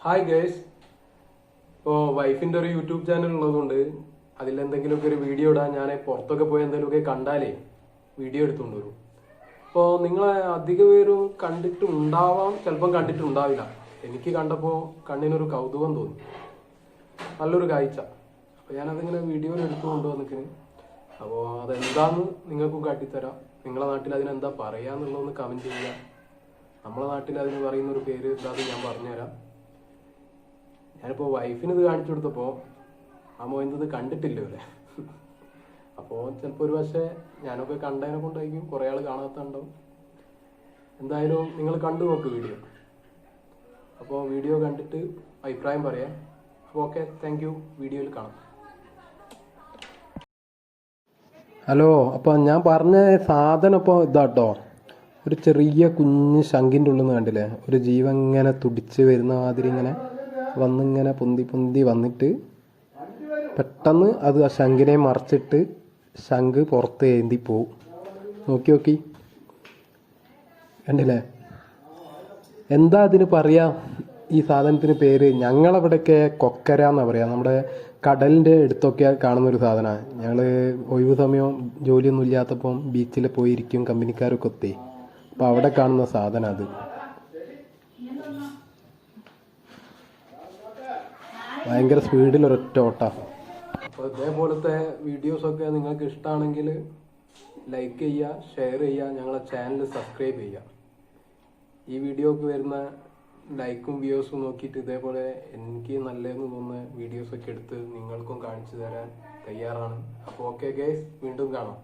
Hi guys. ഇപ്പോൾ വൈഫിൻ്റെ ഒരു യൂട്യൂബ് ചാനൽ ഉള്ളതുകൊണ്ട് അതിലെന്തെങ്കിലുമൊക്കെ ഒരു വീഡിയോ ഇടാൻ ഞാൻ പുറത്തൊക്കെ പോയി എന്തെങ്കിലുമൊക്കെ കണ്ടാലേ വീഡിയോ എടുത്തുകൊണ്ട് വരും. അപ്പോൾ നിങ്ങളെ അധിക പേരും കണ്ടിട്ടുണ്ടാവാം, ചിലപ്പം കണ്ടിട്ടുണ്ടാവില്ല. എനിക്ക് കണ്ടപ്പോൾ കണ്ണിനൊരു കൗതുകം തോന്നി, നല്ലൊരു കാഴ്ച. അപ്പോൾ ഞാനതിങ്ങനെ വീഡിയോയിൽ എടുത്തു കൊണ്ടുവന്നിട്ട് അപ്പോൾ അതെന്താന്ന് നിങ്ങൾക്കും കാട്ടിത്തരാം. നിങ്ങളെ നാട്ടിൽ അതിനെന്താ പറയുക എന്നുള്ളതൊന്ന് കമൻറ്റ് ചെയ്യുക. നമ്മളെ നാട്ടിൽ അതിന് പറയുന്നൊരു പേര് എന്താണെന്ന് ഞാൻ പറഞ്ഞുതരാം. ഞാനിപ്പോൾ വൈഫിന് ഇത് കാണിച്ചു കൊടുത്തപ്പോൾ ആ മോയിന്നത് കണ്ടിട്ടില്ല അല്ലേ. അപ്പോൾ ചിലപ്പോൾ ഒരു പക്ഷേ ഞാനൊക്കെ കണ്ടതിനെ കൊണ്ടായിരിക്കും കുറേ ആൾ കാണാത്തുണ്ടാവും. എന്തായാലും നിങ്ങൾ കണ്ടു നോക്ക് വീഡിയോ. അപ്പോൾ വീഡിയോ കണ്ടിട്ട് അഭിപ്രായം പറയാം. അപ്പോൾ ഓക്കെ, താങ്ക് യു. വീഡിയോയിൽ കാണാം. ഹലോ, അപ്പോൾ ഞാൻ പറഞ്ഞ സാധനം ഇപ്പോൾ ഇതാട്ടോ, ഒരു ചെറിയ കുഞ്ഞ് ശംഖിൻ്റെ ഉള്ളിൽ നിന്ന് കണ്ടില്ലേ, ഒരു ജീവൻ ഇങ്ങനെ തുടിച്ച് വരുന്ന മാതിരി ഇങ്ങനെ വന്നിങ്ങനെ പൊന്തി പൊന്തി വന്നിട്ട് പെട്ടെന്ന് അത് ആ ശംഖിനെ മറച്ചിട്ട് ശംഖ് പുറത്ത് ഏന്തി പോവും. നോക്കി നോക്കി കണ്ടില്ലേ. എന്താ അതിന് പറയാ, ഈ സാധനത്തിന് പേര്? ഞങ്ങളവിടെയൊക്കെ കൊക്കര എന്നാ പറയാ. നമ്മുടെ കടലിൻ്റെ അടുത്തൊക്കെ കാണുന്നൊരു സാധനമാണ്. ഞങ്ങൾ ഒഴിവ് സമയം ജോലിയൊന്നും ഇല്ലാത്തപ്പം ബീച്ചിൽ പോയിരിക്കും കമ്പനിക്കാരൊക്കെ ഒത്തേ. അപ്പം അവിടെ കാണുന്ന സാധനം അത്. ഭയങ്കര സ്പീഡിൽ ഒരൊറ്റ ഓട്ടാ. അപ്പോൾ ഇതേപോലത്തെ വീഡിയോസൊക്കെ നിങ്ങൾക്ക് ഇഷ്ടമാണെങ്കിൽ ലൈക്ക് ചെയ്യുക, ഷെയർ ചെയ്യുക, ഞങ്ങളെ ചാനൽ സബ്സ്ക്രൈബ് ചെയ്യുക. ഈ വീഡിയോക്ക് വരുന്ന ലൈക്കും വ്യൂസും നോക്കിയിട്ട് ഇതേപോലെ എനിക്ക് നല്ലതെന്ന് തോന്നുന്ന വീഡിയോസൊക്കെ എടുത്ത് നിങ്ങൾക്കും കാണിച്ചു തരാൻ തയ്യാറാണ്. അപ്പോൾ ഓക്കെ ഗൈസ്, വീണ്ടും കാണാം.